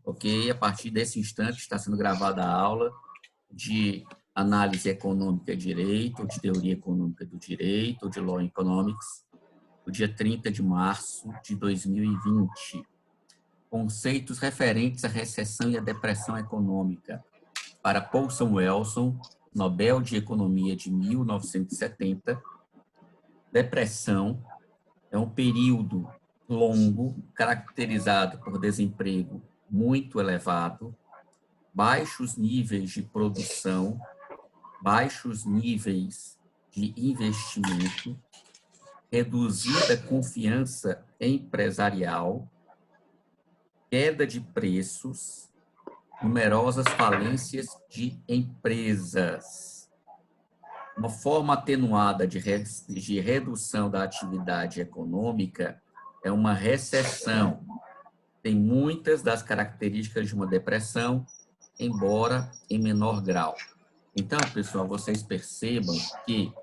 ok? A partir desse instante está sendo gravada a aula de análise econômica e direito, ou de teoria econômica do direito, ou de Law Economics, no dia 30 de março de 2020. Conceitos referentes à recessão e à depressão econômica. Para Paul Samuelson, Nobel de Economia de 1970, depressão é um período longo, caracterizado por desemprego muito elevado, baixos níveis de produção, baixos níveis de investimento, reduzida confiança empresarial, queda de preços, numerosas falências de empresas. Uma forma atenuada de redução da atividade econômica é uma recessão. Tem muitas das características de uma depressão, embora em menor grau. Então, pessoal, vocês percebam que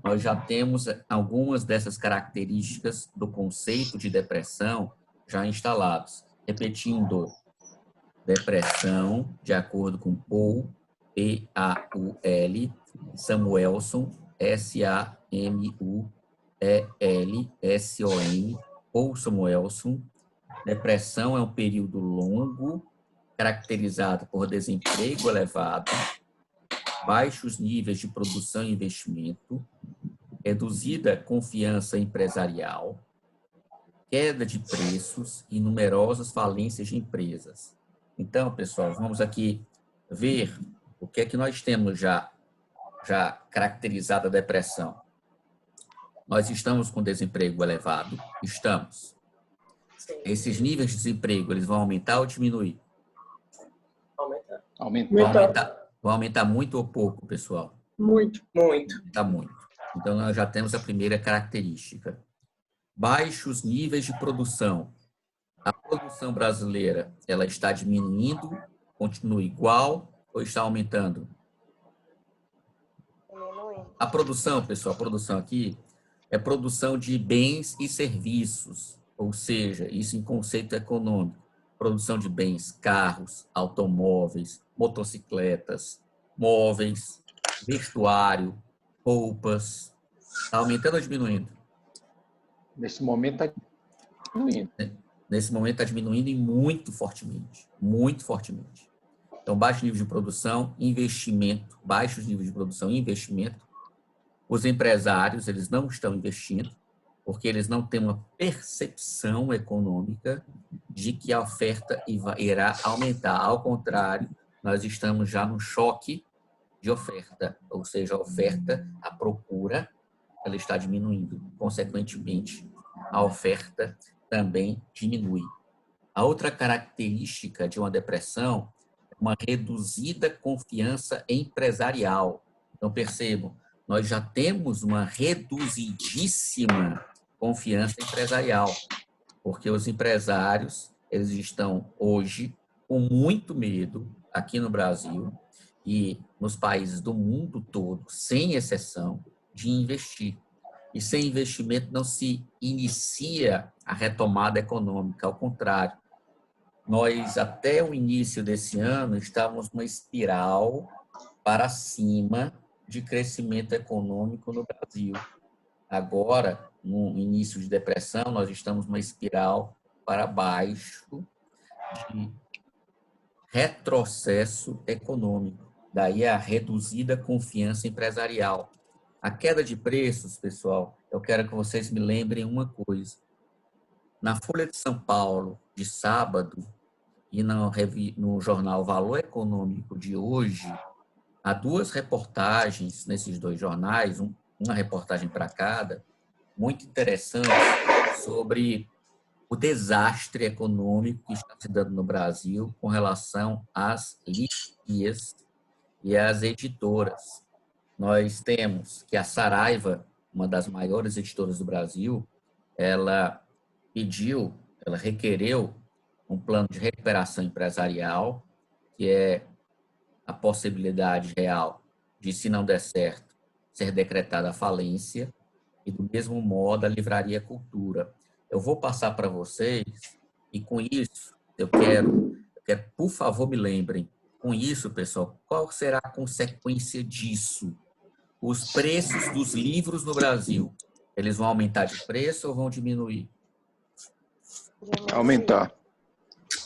nós já temos algumas dessas características do conceito de depressão já instalados. Repetindo, depressão, de acordo com Paul, P-A-U-L, Samuelson, S-A-M-U-E-L-S-O-N, Paul Samuelson. Depressão é um período longo, caracterizado por desemprego elevado, baixos níveis de produção e investimento, reduzida confiança empresarial, queda de preços e numerosas falências de empresas. Então, pessoal, vamos aqui ver o que é que nós temos já caracterizado a depressão. Nós estamos com desemprego elevado? Estamos. Esses níveis de desemprego, eles vão aumentar ou diminuir? Vão aumentar muito ou pouco, pessoal? Muito. Aumentar muito. Então, nós já temos a primeira característica. Baixos níveis de produção. A produção brasileira, ela está diminuindo, continua igual ou está aumentando? A produção, pessoal, a produção aqui é produção de bens e serviços, ou seja, isso em conceito econômico. Produção de bens, carros, automóveis, motocicletas, móveis, vestuário, roupas. Está aumentando ou diminuindo? Nesse momento está diminuindo. Nesse momento está diminuindo e muito fortemente. Muito fortemente. Então, baixo nível de produção, investimento, baixos níveis de produção e investimento. Os empresários, eles não estão investindo, porque eles não têm uma percepção econômica de que a oferta irá aumentar. Ao contrário, nós estamos já no choque de oferta, ou seja, a oferta, a procura, ela está diminuindo. Consequentemente, a oferta também diminui. A outra característica de uma depressão é uma reduzida confiança empresarial. Então, percebam, nós já temos uma reduzidíssima confiança empresarial, porque os empresários, eles estão hoje com muito medo aqui no Brasil e nos países do mundo todo, sem exceção, de investir. E sem investimento não se inicia a retomada econômica, ao contrário. Nós, até o início desse ano, estávamos numa espiral para cima de crescimento econômico no Brasil. Agora, no início de depressão, nós estamos numa espiral para baixo de retrocesso econômico. Daí a reduzida confiança empresarial. A queda de preços, pessoal, eu quero que vocês me lembrem uma coisa. Na Folha de São Paulo, de sábado, e no jornal Valor Econômico de hoje, há duas reportagens nesses dois jornais, uma reportagem para cada, muito interessante, sobre o desastre econômico que está se dando no Brasil com relação às livrarias e às editoras. Nós temos que a Saraiva, uma das maiores editoras do Brasil, ela requereu um plano de recuperação empresarial, que é a possibilidade real de, se não der certo, ser decretada a falência, e do mesmo modo a Livraria Cultura. Eu vou passar para vocês, e com isso eu quero por favor, me lembrem. Com isso, pessoal, qual será a consequência disso? Os preços dos livros no Brasil, eles vão aumentar de preço ou vão diminuir? Aumentar.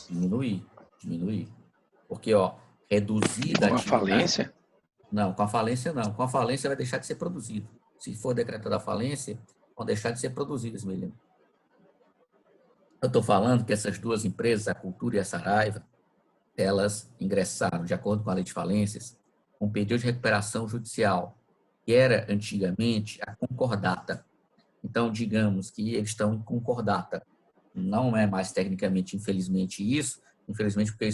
Diminuir. Porque, ó, reduzida a Com a atividade... falência? Não, com a falência não. Com a falência vai deixar de ser produzido. Se for decretada a falência, vão deixar de ser produzidas, Melina. Eu estou falando que essas duas empresas, a Cultura e a Saraiva, elas ingressaram, de acordo com a lei de falências, um pedido de recuperação judicial, que era antigamente a concordata. Então, digamos que eles estão em concordata. Não é mais tecnicamente, infelizmente, isso. Infelizmente, porque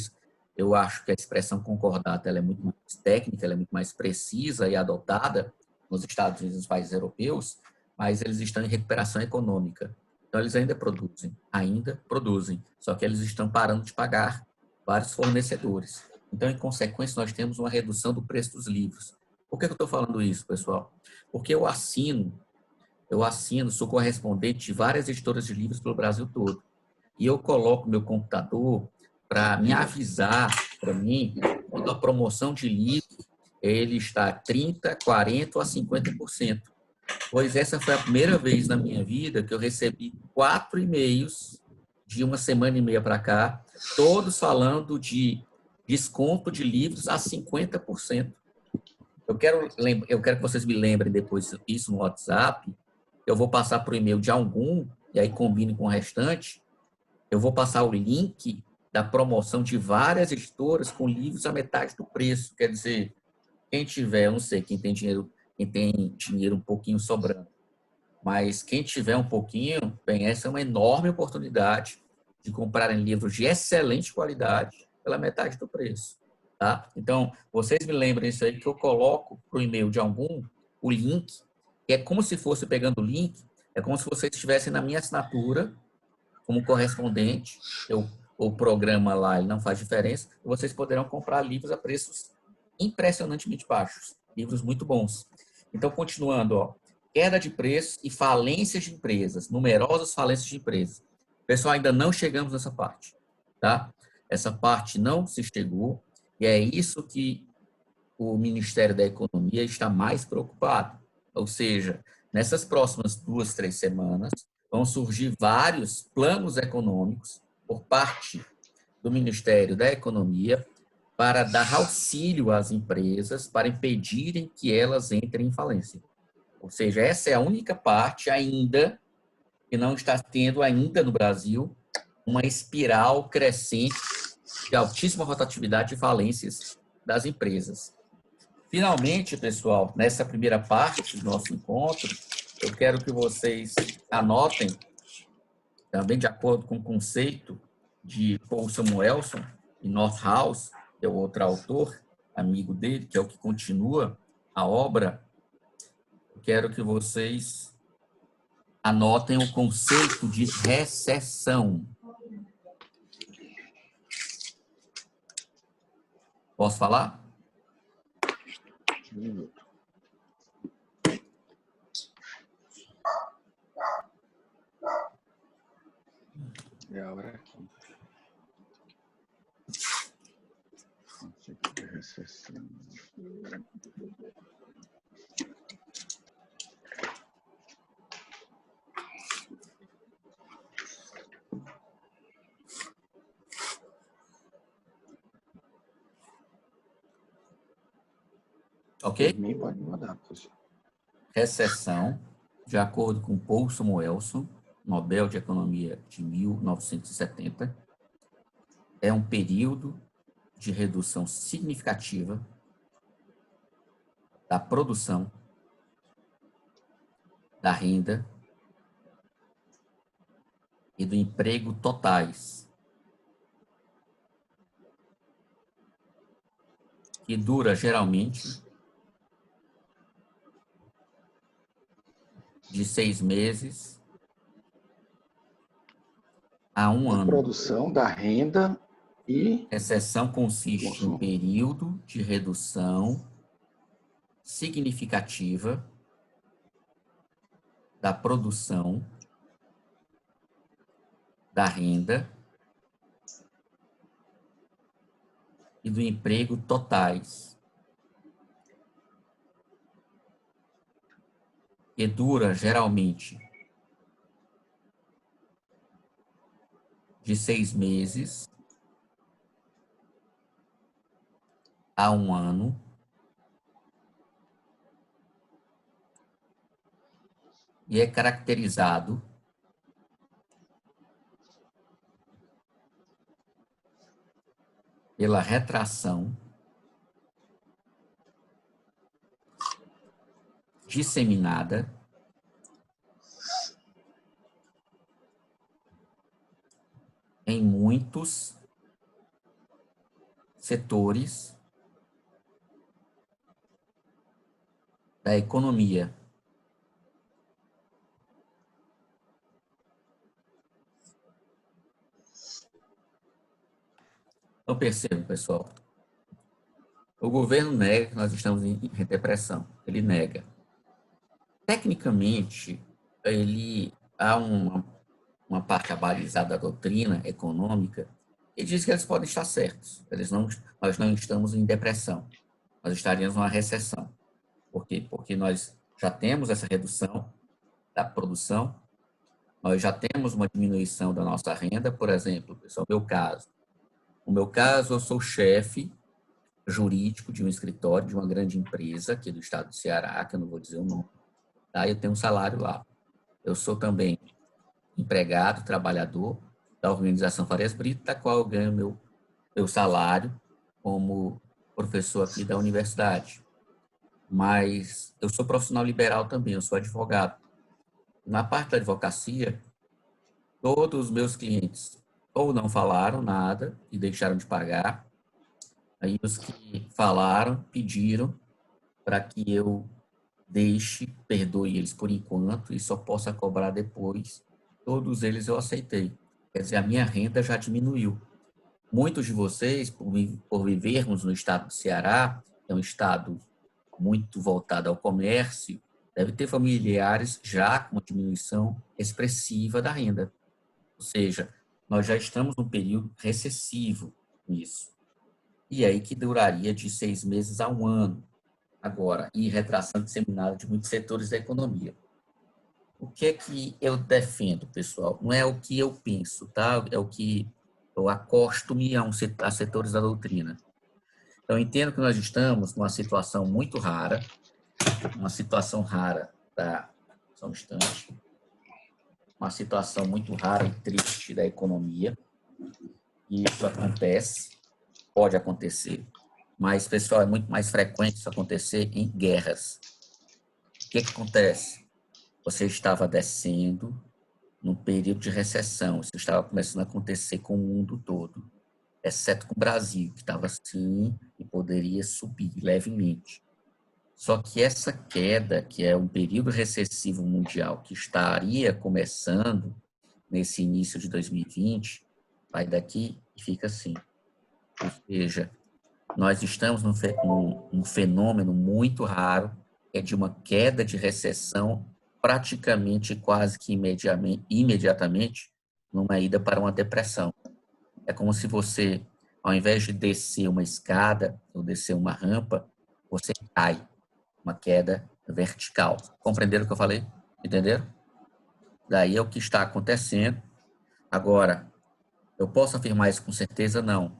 eu acho que a expressão concordata ela é muito mais técnica, ela é muito mais precisa e adotada nos Estados Unidos e nos países europeus, mas eles estão em recuperação econômica. Então, eles ainda produzem, só que eles estão parando de pagar vários fornecedores. Então, em consequência, nós temos uma redução do preço dos livros. Por que eu estou falando isso, pessoal? Porque eu assino, sou correspondente de várias editoras de livros pelo Brasil todo. E eu coloco meu computador para me avisar, para mim, quando a promoção de livro ele está 30%, 40% ou a 50%. Pois essa foi a primeira vez na minha vida que eu recebi 4 e-mails de uma semana e meia para cá, todos falando de desconto de livros a 50%. Eu quero que vocês me lembrem depois isso no WhatsApp. Eu vou passar para o e-mail de algum, e aí combine com o restante. Eu vou passar o link da promoção de várias editoras com livros a metade do preço. Quer dizer, quem tiver, eu não sei, quem tem dinheiro um pouquinho sobrando, mas quem tiver um pouquinho, bem, essa é uma enorme oportunidade de comprarem livros de excelente qualidade pela metade do preço, tá? Então, vocês me lembrem isso aí que eu coloco para o e-mail de algum o link, que é como se fosse pegando o link, é como se vocês estivessem na minha assinatura como correspondente, o programa lá ele não faz diferença, e vocês poderão comprar livros a preços impressionantemente baixos, livros muito bons. Então, continuando, ó, queda de preço e falências de empresas, numerosas falências de empresas. Pessoal, ainda não chegamos nessa parte, tá? Essa parte não se chegou, e é isso que o Ministério da Economia está mais preocupado. Ou seja, nessas próximas 2, 3 semanas, vão surgir vários planos econômicos por parte do Ministério da Economia para dar auxílio às empresas para impedirem que elas entrem em falência. Ou seja, essa é a única parte ainda que não está tendo ainda no Brasil uma espiral crescente de altíssima rotatividade de falências das empresas. Finalmente, pessoal, nessa primeira parte do nosso encontro, eu quero que vocês anotem, também de acordo com o conceito de Paul Samuelson e North House, que é o outro autor, amigo dele, que é o que continua a obra, eu quero que vocês anotem o conceito de recessão. Posso falar? Um minuto. É a hora aqui. Conceito de recessão. Ok? Por mim, pode mandar, professor. Recessão, de acordo com Paul Samuelson, Nobel de Economia de 1970, é um período de redução significativa da produção, da renda e do emprego totais, que dura geralmente de 6 meses a 1 ano. Produção da renda e Recessão consiste em um período de redução significativa da produção, da renda e do emprego totais, que dura geralmente de 6 meses a 1 ano, e é caracterizado pela retração disseminada em muitos setores da economia. Então, percebam, pessoal, o governo nega que nós estamos em depressão. Ele nega. Tecnicamente, há uma parte abalizada da doutrina econômica que diz que eles podem estar certos. Nós não estamos em depressão. Nós estaríamos numa recessão. Por quê? Porque nós já temos essa redução da produção, nós já temos uma diminuição da nossa renda. Por exemplo, pessoal, no meu caso, eu sou chefe jurídico de um escritório de uma grande empresa aqui do estado do Ceará, que eu não vou dizer o nome, tá? Eu tenho um salário lá. Eu sou também empregado, trabalhador da organização Farias Brito, da qual eu ganho meu salário como professor aqui da universidade. Mas eu sou profissional liberal também, eu sou advogado. Na parte da advocacia, todos os meus clientes ou não falaram nada e deixaram de pagar, aí os que falaram pediram para que eu perdoe eles por enquanto e só possa cobrar depois. Todos eles eu aceitei. Quer dizer, a minha renda já diminuiu. Muitos de vocês, por vivermos no estado do Ceará, é um estado muito voltado ao comércio, deve ter familiares já com uma diminuição expressiva da renda. Ou seja, nós já estamos num período recessivo nisso. E aí que duraria de 6 meses a 1 ano. Agora, e retração disseminada de muitos setores da economia. O que é que eu defendo, pessoal? Não é o que eu penso, tá? É o que eu acosto-me a setores da doutrina. Então, eu entendo que nós estamos numa situação muito rara, tá? Só um instante. Uma situação muito rara e triste da economia. E isso acontece, pode acontecer, mas, pessoal, é muito mais frequente isso acontecer em guerras. O que acontece? Você estava descendo num período de recessão, isso estava começando a acontecer com o mundo todo, exceto com o Brasil, que estava assim e poderia subir levemente. Só que essa queda, que é um período recessivo mundial que estaria começando nesse início de 2020, vai daqui e fica assim. Ou seja, nós estamos num fenômeno muito raro, que é de uma queda de recessão praticamente quase que imediatamente numa ida para uma depressão. É como se você, ao invés de descer uma escada ou descer uma rampa, você cai, uma queda vertical. Compreenderam o que eu falei? Entenderam? Daí é o que está acontecendo. Agora, eu posso afirmar isso com certeza? Não.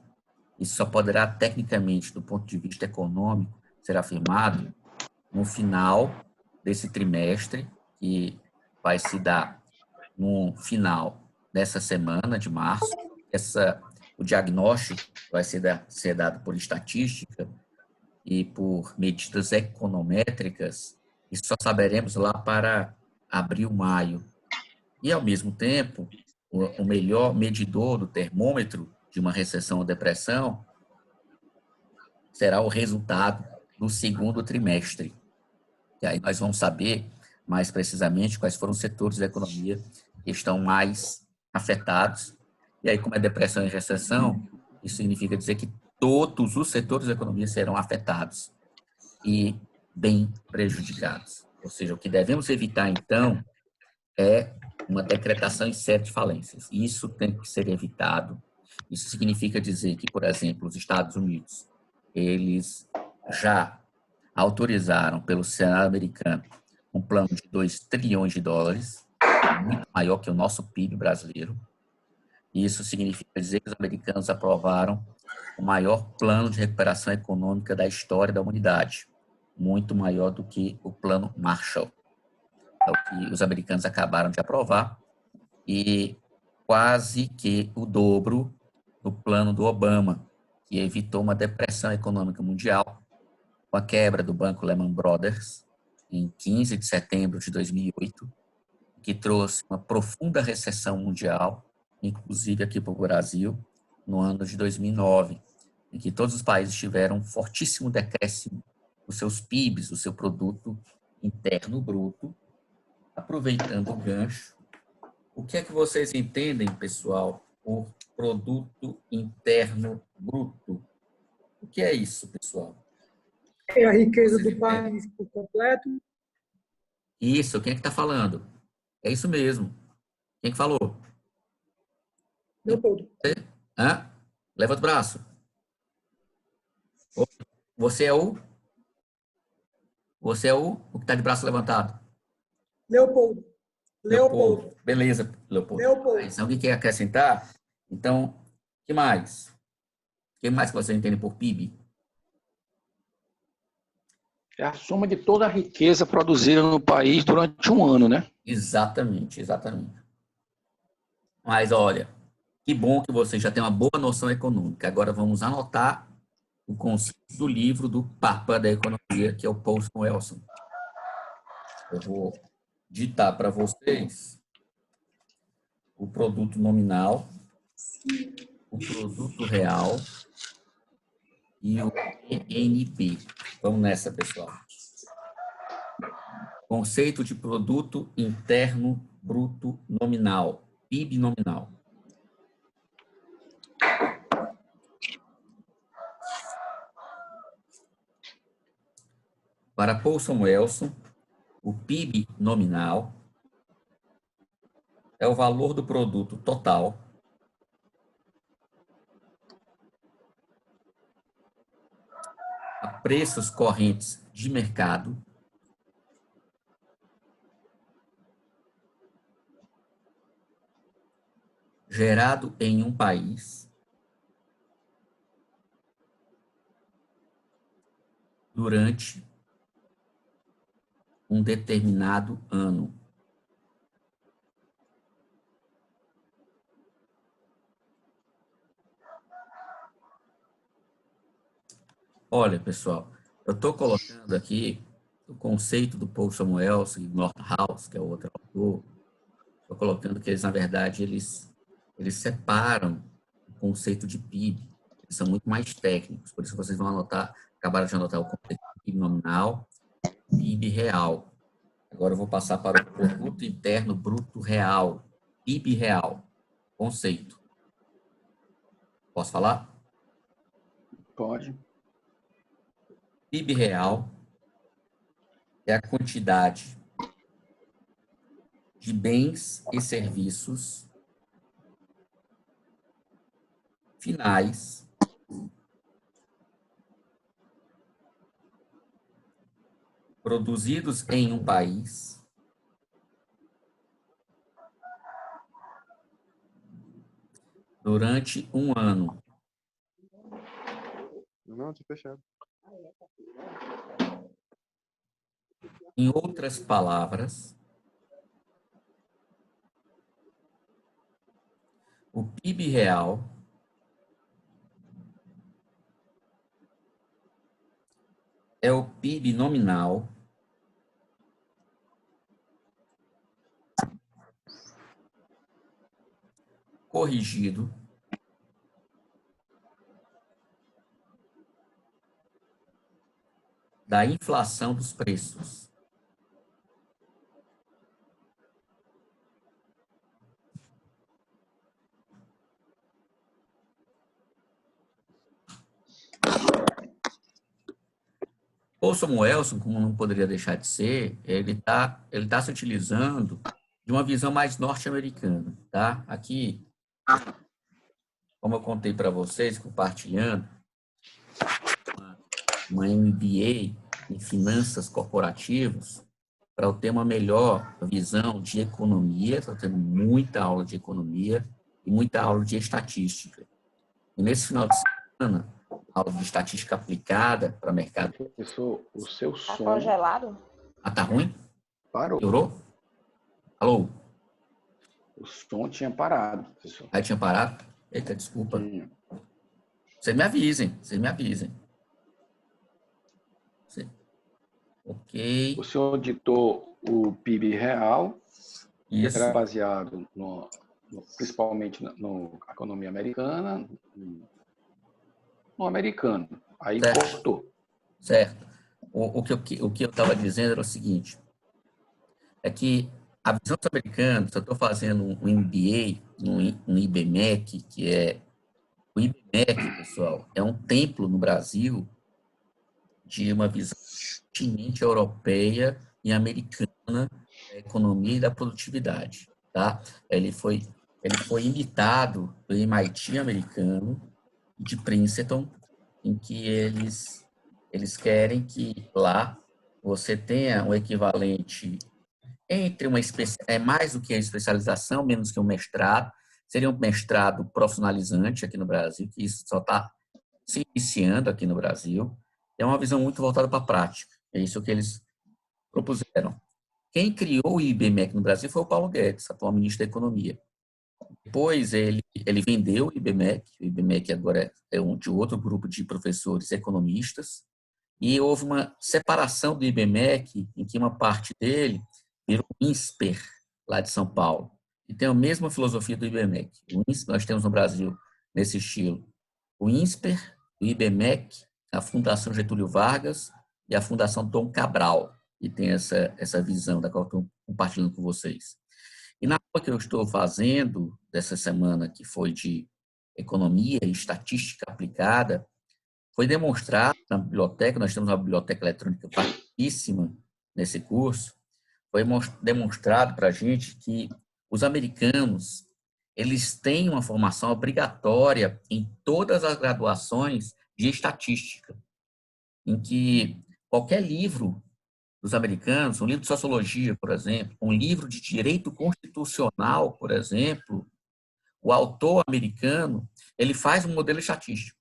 Isso só poderá, tecnicamente, do ponto de vista econômico, ser afirmado no final desse trimestre, que vai se dar no final dessa semana de março. O diagnóstico vai ser dado por estatística e por medidas econométricas, e só saberemos lá para abril, maio. E, ao mesmo tempo, o melhor medidor do termômetro de uma recessão ou depressão será o resultado do segundo trimestre. E aí nós vamos saber mais precisamente quais foram os setores da economia que estão mais afetados. E aí, como é depressão e recessão, isso significa dizer que todos os setores da economia serão afetados e bem prejudicados. Ou seja, o que devemos evitar, então, é uma decretação em série de falências. Isso tem que ser evitado. Isso significa dizer que, por exemplo, os Estados Unidos, eles já autorizaram pelo Senado americano um plano de 2 trilhões de dólares, muito maior que o nosso PIB brasileiro. Isso significa dizer que os americanos aprovaram o maior plano de recuperação econômica da história da humanidade, muito maior do que o plano Marshall. É o que os americanos acabaram de aprovar e quase que o dobro do plano do Obama, que evitou uma depressão econômica mundial com a quebra do banco Lehman Brothers em 15 de setembro de 2008, que trouxe uma profunda recessão mundial, inclusive aqui para o Brasil, no ano de 2009, em que todos os países tiveram um fortíssimo decréscimo dos seus PIBs, do seu produto interno bruto. Aproveitando o gancho, o que é que vocês entendem, pessoal, por produto interno bruto? O que é isso, pessoal? É a riqueza do país por completo. Isso, quem é que está falando? É isso mesmo. Quem é que falou? Leopoldo. Hã? Levanta o braço. Você é o? Você é o que está de braço levantado? Leopoldo. Leopoldo. Beleza, Leopoldo. Leopoldo. Então, alguém quer acrescentar? Então, o que mais? O que mais que você entende por PIB? É a soma de toda a riqueza produzida no país durante um ano, né? Exatamente, exatamente. Mas, olha, que bom que você já tem uma boa noção econômica. Agora vamos anotar o conceito do livro do Papa da Economia, que é o Paul Samuelson. Eu vou ditar para vocês o produto nominal, o produto real e o PNB. Vamos nessa, pessoal. Conceito de produto interno bruto nominal, PIB nominal. Para Paul Samuelson, o PIB nominal é o valor do produto total a preços correntes de mercado gerado em um país durante um determinado ano. Olha, pessoal, eu estou colocando aqui o conceito do Paul Samuelson e Norton House, que é o outro autor. Estou colocando que eles, na verdade, eles separam o conceito de PIB. Eles são muito mais técnicos, por isso vocês vão anotar, acabaram de anotar o conceito de PIB nominal, PIB real. Agora eu vou passar para o produto interno bruto real, PIB real, conceito. Posso falar? Pode. PIB real é a quantidade de bens e serviços finais produzidos em um país durante um ano. Não, tinha fechado. Em outras palavras, o PIB real é o PIB nominal corrigido da inflação dos preços. O Samuelson, como não poderia deixar de ser, ele tá se utilizando de uma visão mais norte-americana, tá? Aqui, como eu contei para vocês, compartilhando, uma MBA em finanças corporativas, para eu ter uma melhor visão de economia, estou tendo muita aula de economia e muita aula de estatística. E nesse final de semana, aula de estatística aplicada para mercado. Professor, o seu Tá som congelado? Ah, tá ruim? parou. Piorou? Alô? O som tinha parado, professor. Aí tinha parado? Eita, desculpa. Tinha. Vocês me avisem, vocês me avisem. Ok. O senhor ditou o PIB real, que Isso. era baseado principalmente na economia americana, no americano. Aí Certo. cortou. Certo. O que eu estava dizendo era o seguinte, é que a visão dos americanos, eu estou fazendo um MBA, um IBMEC, que é o IBMEC, pessoal, é um templo no Brasil de uma visão continente europeia e americana da economia e da produtividade, tá? Ele foi imitado do MIT americano, de Princeton, em que eles querem que lá você tenha um equivalente entre é mais do que a especialização, menos que um mestrado, seria um mestrado profissionalizante aqui no Brasil, que isso só está se iniciando aqui no Brasil. É uma visão muito voltada para a prática. É isso que eles propuseram. Quem criou o IBMEC no Brasil foi o Paulo Guedes, atual ministro da Economia. Depois ele vendeu o IBMEC agora é de outro grupo de professores economistas, e houve uma separação do IBMEC, em que uma parte dele virou o INSPER, lá de São Paulo, e tem a mesma filosofia do IBMEC. O INSPER, nós temos no Brasil, nesse estilo, o INSPER, o IBMEC, a Fundação Getúlio Vargas e a Fundação Dom Cabral, que tem essa visão da qual eu estou compartilhando com vocês. E na aula que eu estou fazendo dessa semana, que foi de economia e estatística aplicada, foi demonstrado na biblioteca, nós temos uma biblioteca eletrônica vastíssima nesse curso, foi demonstrado para a gente que os americanos, eles têm uma formação obrigatória em todas as graduações de estatística, em que qualquer livro dos americanos, um livro de sociologia, por exemplo, um livro de direito constitucional, por exemplo, o autor americano, ele faz um modelo estatístico.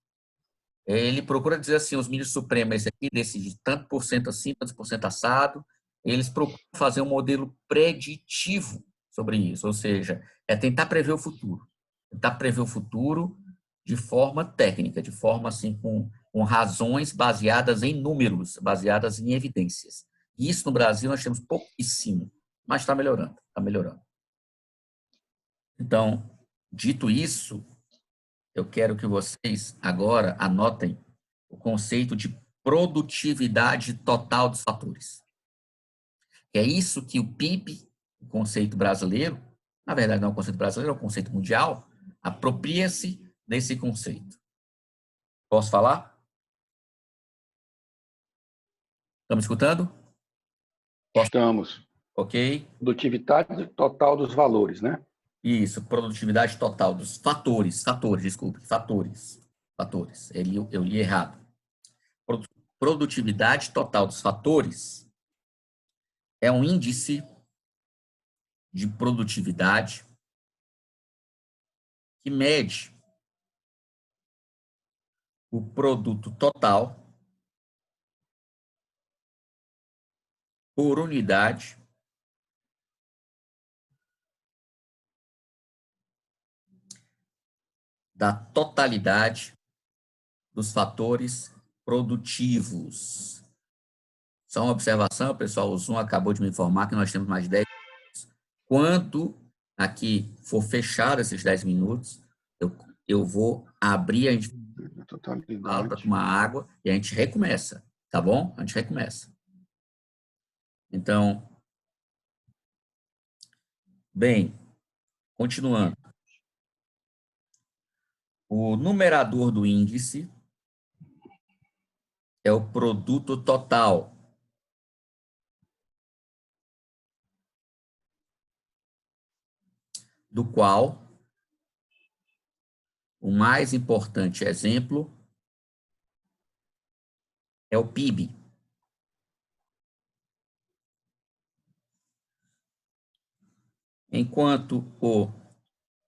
Ele procura dizer assim, os ministros supremos, esse aqui decide tanto por cento assim, tanto por cento assado, eles procuram fazer um modelo preditivo sobre isso, ou seja, é tentar prever o futuro. Tentar prever o futuro de forma técnica, de forma assim, com razões baseadas em números, baseadas em evidências. E isso no Brasil nós temos pouquíssimo, mas está melhorando, está melhorando. Então, dito isso, eu quero que vocês agora anotem o conceito de produtividade total dos fatores. É isso que o PIB, o conceito brasileiro, na verdade não é um conceito brasileiro, é um conceito mundial, apropria-se desse conceito. Posso falar? Estão me escutando? Estamos. Ok? Produtividade total dos valores, né? Isso, produtividade total dos fatores, desculpe, fatores. Eu li errado. Produtividade total dos fatores é um índice de produtividade que mede o produto total por unidade da totalidade dos fatores produtivos. Só uma observação, pessoal, o Zoom acabou de me informar que nós temos mais 10 minutos. Quando aqui for fechado esses 10 minutos, eu vou abrir, a gente fala para tomar água e a gente recomeça, tá bom? A gente recomeça. Então, bem, continuando. O numerador do índice é o produto total. Do qual O mais importante exemplo é o PIB. Enquanto o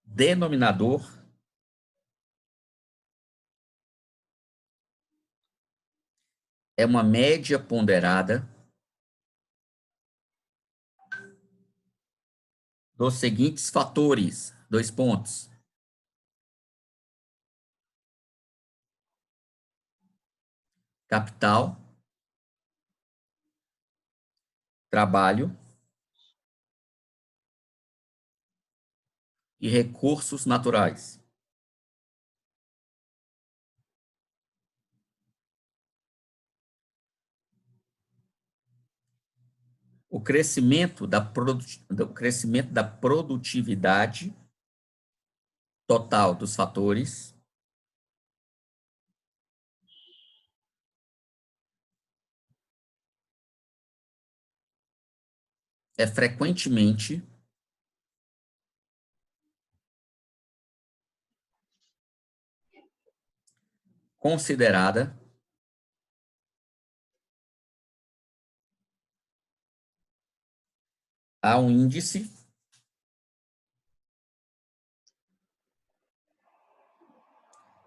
denominador é uma média ponderada dos seguintes fatores, 2 pontos. Capital, trabalho e recursos naturais. O crescimento da produtividade total dos fatores é frequentemente considerada a um índice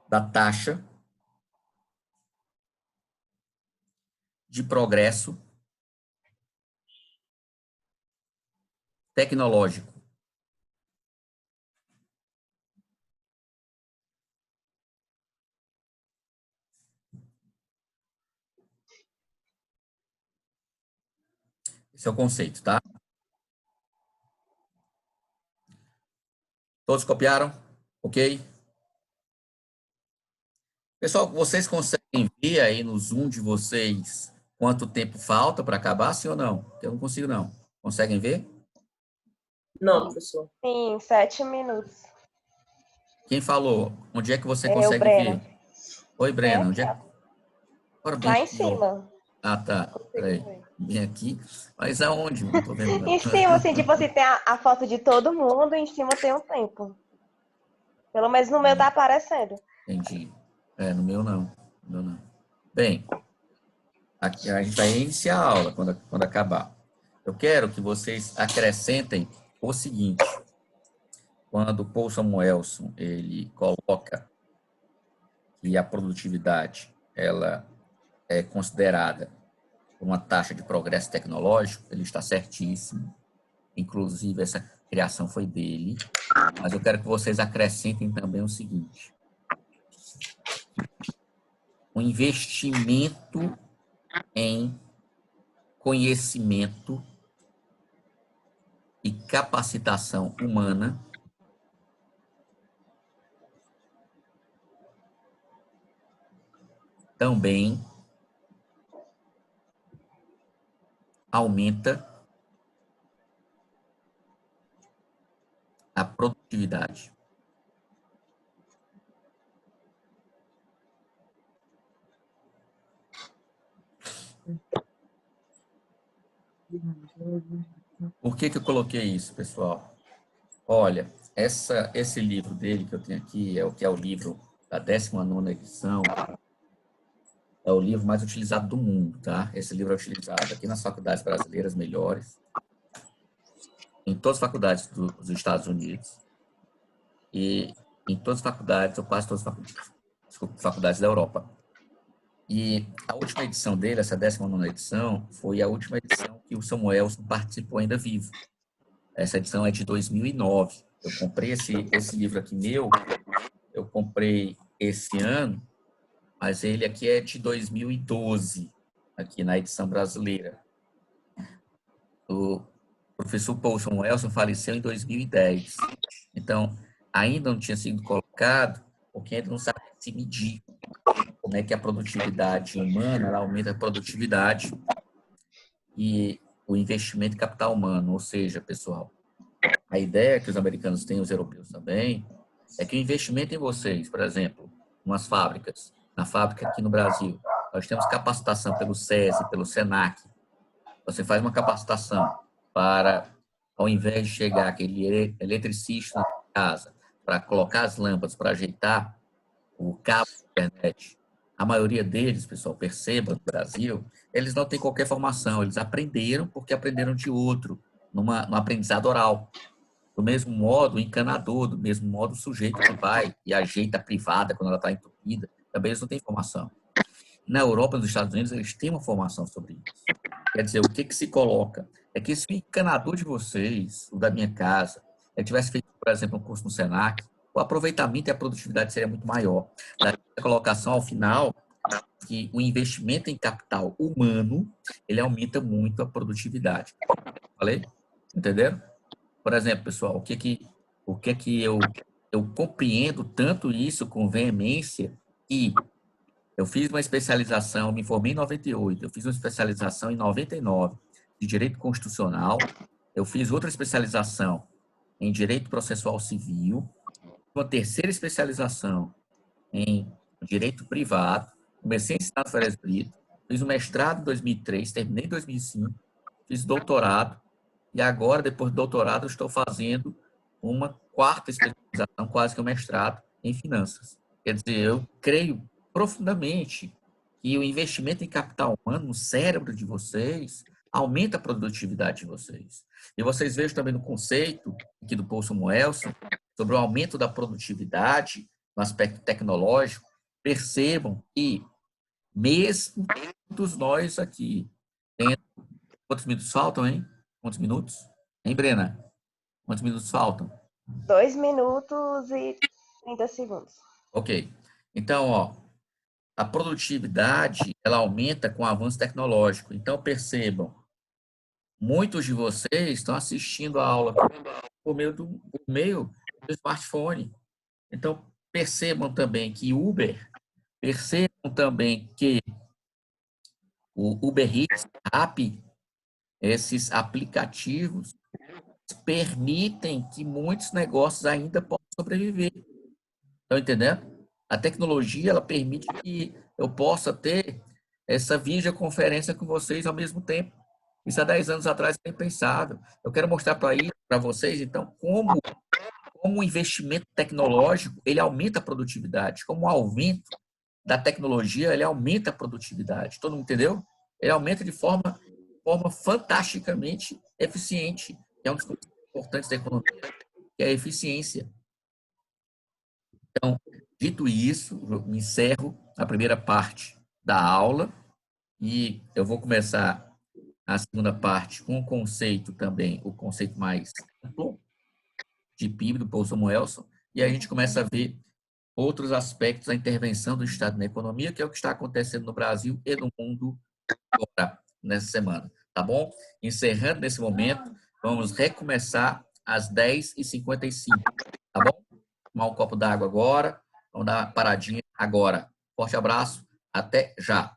da taxa de progresso tecnológico. Esse é o conceito, tá? Todos copiaram? Ok? Pessoal, vocês conseguem ver aí no Zoom de vocês quanto tempo falta para acabar, sim ou não? Eu não consigo, não. Conseguem ver? Não, professor. Sim, 7 minutos. Quem falou? Onde é que você É o consegue Breno. ver? Oi, Breno. Onde Tem é aqui, que... Agora, bem lá em aqui, ó. cima. Ah, tá. Consigo Peraí. ver. Bem aqui. Mas aonde? Não tô vendo, não. Em cima, assim, tipo assim, tem a foto de todo mundo e em cima tem o tempo. Pelo menos no meu tá aparecendo. Entendi. No meu não. No meu não. Bem, aqui a gente vai iniciar a aula quando acabar. Eu quero que vocês acrescentem o seguinte. Quando o Paul Samuelson ele coloca que a produtividade ela é considerada uma taxa de progresso tecnológico, ele está certíssimo. Inclusive, essa criação foi dele. Mas eu quero que vocês acrescentem também o seguinte. O investimento em conhecimento e capacitação humana também aumenta a produtividade. Por que eu coloquei isso, pessoal? Olha, esse livro dele que eu tenho aqui é o livro da 19ª edição, é o livro mais utilizado do mundo, tá? Esse livro é utilizado aqui nas faculdades brasileiras melhores, em todas as faculdades dos Estados Unidos e em todas as faculdades, ou quase todas as faculdades da Europa. E a última edição dele, essa 19ª edição, foi a última edição que o Samuelson participou ainda vivo. Essa edição é de 2009. Eu comprei esse livro aqui meu, eu comprei esse ano, mas ele aqui é de 2012, aqui na edição brasileira. O professor Paul Samuelson faleceu em 2010. Então, ainda não tinha sido colocado, porque ainda não sabe se medir como é que a produtividade humana ela aumenta a produtividade e o investimento em capital humano. Ou seja, pessoal, a ideia que os americanos têm, os europeus também, é que o investimento em vocês, por exemplo, umas fábricas, na fábrica aqui no Brasil, nós temos capacitação pelo SESI, pelo SENAC. Você faz uma capacitação para, ao invés de chegar aquele eletricista na casa, para colocar as lâmpadas, para ajeitar o cabo da internet, a maioria deles, pessoal, perceba, no Brasil, eles não têm qualquer formação, eles aprenderam porque aprenderam de outro, num aprendizado oral. Do mesmo modo, o encanador, do mesmo modo, o sujeito que vai e ajeita a privada quando ela está entupida, também eles não têm formação. Na Europa, nos Estados Unidos, eles têm uma formação sobre isso. Quer dizer, o que se coloca? É que se o encanador de vocês, o da minha casa, tivesse feito, por exemplo, um curso no Senac, o aproveitamento e a produtividade seria muito maior. Da colocação, ao final, que o investimento em capital humano, ele aumenta muito a produtividade. Falei? Entenderam? Por exemplo, pessoal, o que eu compreendo tanto isso com veemência e eu fiz uma especialização, me formei em 98, eu fiz uma especialização em 99 de Direito Constitucional, eu fiz outra especialização em Direito Processual Civil, uma terceira especialização em Direito Privado, comecei a ensinar no Férez Brito, fiz um mestrado em 2003, terminei em 2005, fiz doutorado, e agora, depois do doutorado, eu estou fazendo uma quarta especialização, quase que um mestrado, em finanças. Quer dizer, eu creio profundamente que o investimento em capital humano no cérebro de vocês aumenta a produtividade de vocês. E vocês vejam também no conceito aqui do Paul Samuelson sobre o aumento da produtividade no aspecto tecnológico. Percebam que mesmo todos nós aqui, quantos minutos faltam, hein? Quantos minutos? Hein, Brena? Quantos minutos faltam? 2 minutos e 30 segundos. Ok. Então, ó, a produtividade, ela aumenta com o avanço tecnológico. Então, percebam, muitos de vocês estão assistindo a aula por meio do smartphone. Então, percebam também que percebam também que o Uber Eats, Rappi, esses aplicativos permitem que muitos negócios ainda possam sobreviver. Estão entendendo? A tecnologia, ela permite que eu possa ter essa videoconferência com vocês ao mesmo tempo. Isso há 10 anos atrás era impensável. Eu quero mostrar para vocês, então, como o investimento tecnológico, ele aumenta a produtividade. Como o aumento da tecnologia, ele aumenta a produtividade. Todo mundo entendeu? Ele aumenta de forma fantasticamente eficiente, que é um dos conceitos importantes da economia, que é a eficiência. Então, dito isso, eu encerro a primeira parte da aula e eu vou começar a segunda parte com o conceito também, o conceito mais amplo de PIB do Paul Samuelson, e a gente começa a ver outros aspectos da intervenção do Estado na economia, que é o que está acontecendo no Brasil e no mundo agora, nessa semana, tá bom? Encerrando nesse momento, vamos recomeçar às 10h55, tá bom? Tomar um copo d'água agora, vamos dar uma paradinha agora. Forte abraço, até já!